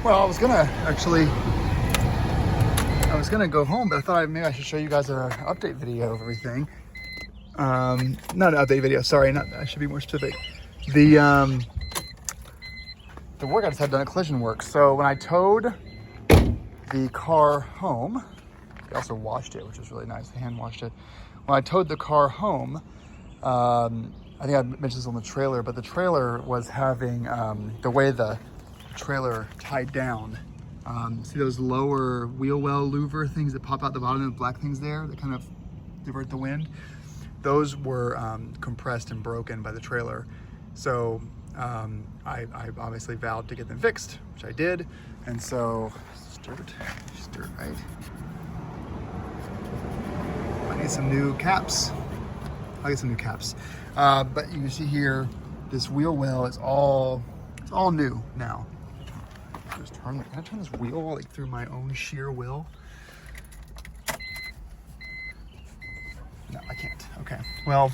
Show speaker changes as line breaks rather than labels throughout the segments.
Well, I was gonna go home, but I thought maybe I should show you guys an update video of everything. Not an update video, sorry, I should be more specific. The work I just had done at Collision Works. So when I towed the car home, I also washed it, which was really nice, I hand washed it. When I towed the car home, I think I mentioned this on the trailer, but the trailer was having, the way the trailer tied down, see those lower wheel well louver things that pop out the bottom, the black things there that kind of divert the wind? Those were compressed and broken by the trailer. So I obviously vowed to get them fixed, which I did. And so, dirt, right? I need some new caps. I'll get some new caps. But you can see here, this wheel well is all new now. Just can I turn this wheel like through my own sheer will? No, I can't. Okay. Well,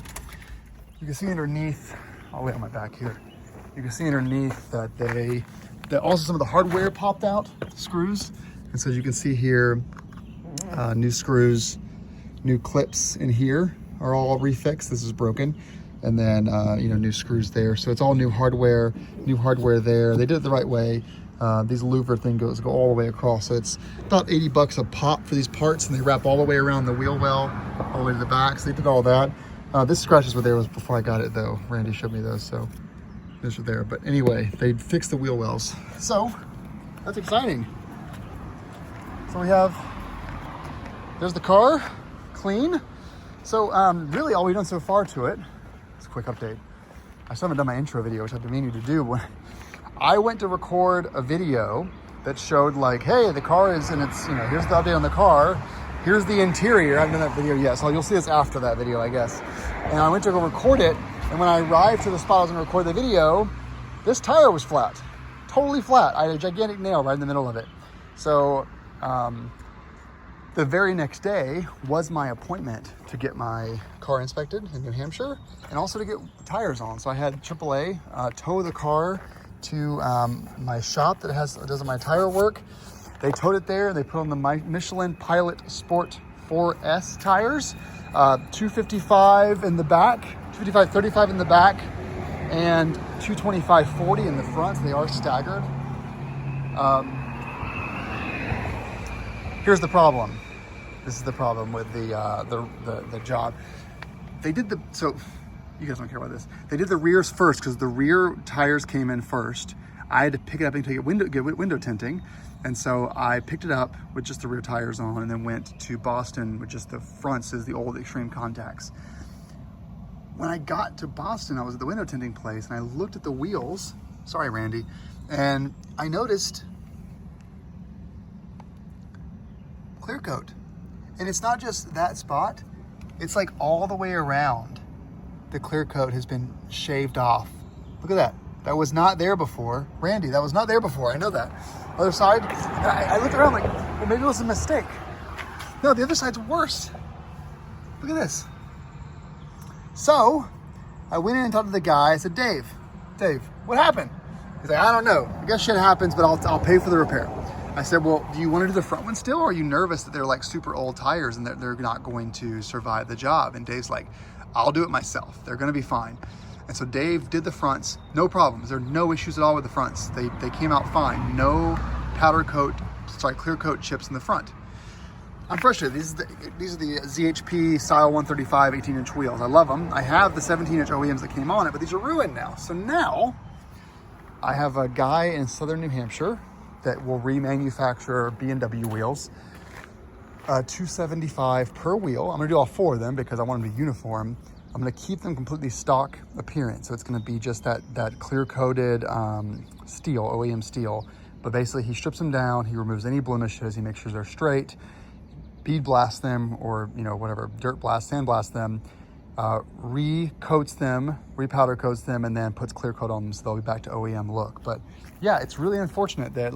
you can see underneath, I'll lay on my back here. You can see underneath that also some of the hardware popped out, screws. And so as you can see here, new screws, new clips in here are all refixed. This is broken. And then, new screws there. So it's all new hardware there. They did it the right way. These louver things go all the way across. So it's about $80 a pop for these parts, and they wrap all the way around the wheel well, all the way to the back. So they did all that. This scratches were there was before I got it though. Randy showed me those, so those were there. But anyway, they fixed the wheel wells. So that's exciting. So there's the car, clean. So really all we've done so far to it, it's a quick update. I still haven't done my intro video, which I've been meaning to do. But I went to record a video that showed like, hey, the car is, and it's, here's the update on the car. Here's the interior. I haven't done that video yet, so you'll see this after that video, I guess. And I went to go record it, and when I arrived to the spot I was gonna record the video, this tire was flat, totally flat. I had a gigantic nail right in the middle of it. So the very next day was my appointment to get my car inspected in New Hampshire, and also to get tires on. So I had AAA tow the car to my shop that does my tire work. They towed it there. They put on the Michelin Pilot Sport 4S tires, 255 in the back, 255/35 in the back, and 225/40 in the front. So they are staggered. Here's the problem. This is the problem with the job. They did so you guys don't care about this. They did the rears first because the rear tires came in first. I had to pick it up and take it get window tinting. And so I picked it up with just the rear tires on and then went to Boston with just the fronts as the old Extreme Contacts. When I got to Boston, I was at the window tinting place and I looked at the wheels, sorry Randy, and I noticed clear coat. And it's not just that spot, it's like all the way around. The clear coat has been shaved off. Look at that. That was not there before. Randy, that was not there before. I know that. Other side, I looked around like, well, maybe it was a mistake. No, the other side's worse. Look at this. So I went in and talked to the guy. I said, Dave, what happened? He's like, I don't know. I guess shit happens, but I'll pay for the repair. I said, well, do you want to do the front one still? Or are you nervous that they're like super old tires and that they're not going to survive the job? And Dave's like, I'll do it myself. They're going to be fine. And so Dave did the fronts, no problems. There are no issues at all with the fronts. They came out fine. No clear coat chips in the front. I'm frustrated. These are the ZHP style 135 18-inch wheels. I love them. I have the 17-inch OEMs that came on it, but these are ruined now. So now I have a guy in southern New Hampshire that will remanufacture BMW wheels. $275 per wheel. I'm gonna do all four of them because I want them to be uniform. I'm gonna keep them completely stock appearance. So it's gonna be just that clear coated steel, OEM steel. But basically he strips them down, he removes any blemishes, he makes sure they're straight, bead blast them or whatever, dirt blast, sand blast them, re-coats them, re-powder coats them, and then puts clear coat on them so they'll be back to OEM look. But yeah, it's really unfortunate that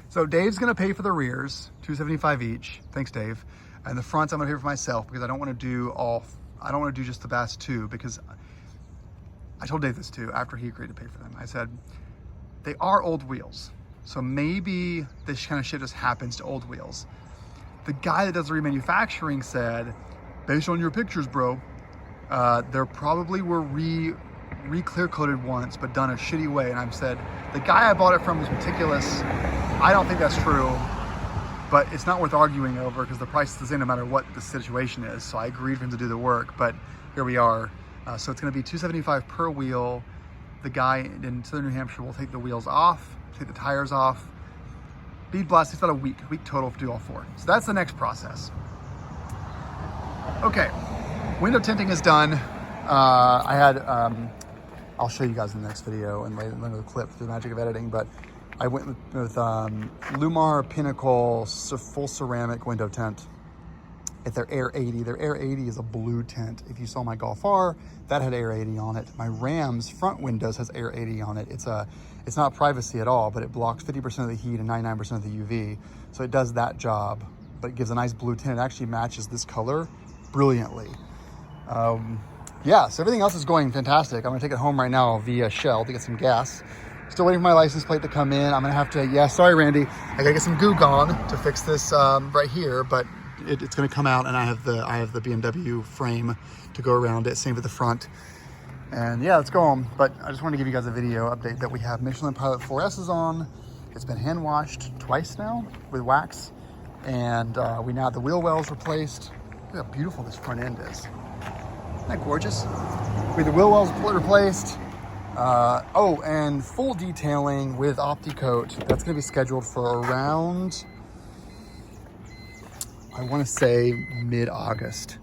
so Dave's gonna pay for the rears, $275 each. Thanks, Dave. And the fronts I'm gonna pay for myself because I don't want to do just the Bass 2 because I told Dave this too after he agreed to pay for them. I said, they are old wheels. So maybe this kind of shit just happens to old wheels. The guy that does the remanufacturing said, based on your pictures, bro, there probably were re-clear coated once, but done a shitty way. And I've said, the guy I bought it from was meticulous. I don't think that's true, but it's not worth arguing over because the price is the same no matter what the situation is. So I agreed for him to do the work, but here we are. So it's gonna be $275 per wheel. The guy in Southern New Hampshire will take the wheels off, take the tires off. Bead blast takes about a week total to do all 4. So that's the next process. Okay, window tinting is done. I had, I'll show you guys in the next video and later the clip through the magic of editing, but I went with Lumar Pinnacle full ceramic window tint at their Air 80. Their Air 80 is a blue tint. If you saw my Golf R, that had Air 80 on it. My Ram's front windows has Air 80 on it. It's not privacy at all, but it blocks 50% of the heat and 99% of the UV. So it does that job, but it gives a nice blue tint. It actually matches this color brilliantly. Yeah, so everything else is going fantastic. I'm gonna take it home right now via Shell to get some gas. Still waiting for my license plate to come in. I'm gonna have to, yeah, sorry, Randy. I gotta get some goo gone to fix this right here, but it's gonna come out, and I have the BMW frame to go around it, same for the front. And yeah, let's go home. But I just wanted to give you guys a video update that we have Michelin Pilot 4S's on. It's been hand washed twice now with wax, and we now have the wheel wells replaced. Look how beautiful this front end is. Isn't that gorgeous? We have the wheel wells replaced. Oh, and full detailing with OptiCoat. That's going to be scheduled for around, I want to say mid-August.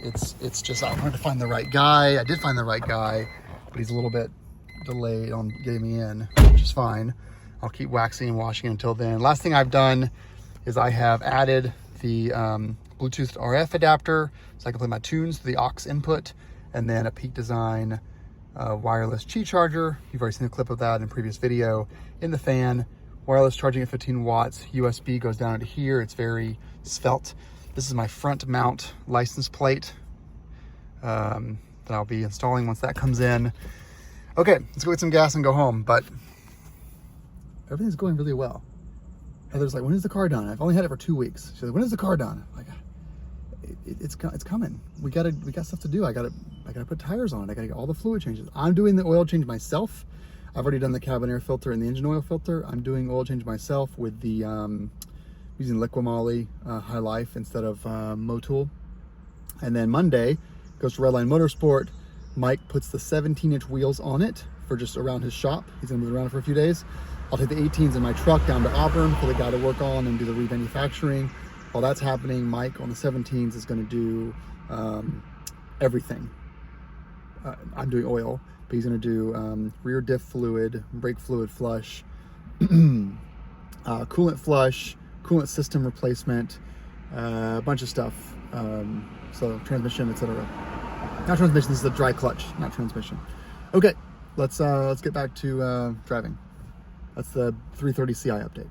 It's just, I wanted to find the right guy. I did find the right guy, but he's a little bit delayed on getting me in, which is fine. I'll keep waxing and washing until then. Last thing I've done is I have added the Bluetooth RF adapter so I can play my tunes to the aux input, and then a Peak Design wireless Qi charger. You've already seen a clip of that in a previous video. In the fan, wireless charging at 15 watts, USB goes down into here. It's very svelte. This is my front mount license plate that I'll be installing once that comes in. Okay, let's go get some gas and go home, but everything's going really well. Heather's like, when is the car done? I've only had it for 2 weeks. She's like, when is the car done? I'm like, it's coming. We got stuff to do. I gotta put tires on it. I gotta get all the fluid changes. I'm doing the oil change myself. I've already done the cabin air filter and the engine oil filter. I'm doing oil change myself with the using Liquimoly High Life instead of Motul. And then Monday goes to Redline Motorsport. Mike puts the 17-inch wheels on it for just around his shop. He's gonna move it around for a few days. I'll take the 18s in my truck down to Auburn for the guy to work on and do the remanufacturing. While that's happening, Mike on the 17s is going to do everything. I'm doing oil, but he's going to do rear diff fluid, brake fluid flush, coolant flush, coolant system replacement, a bunch of stuff. So transmission, etc. Not transmission. This is the dry clutch, not transmission. Okay, let's get back to driving. That's the 330 CI update.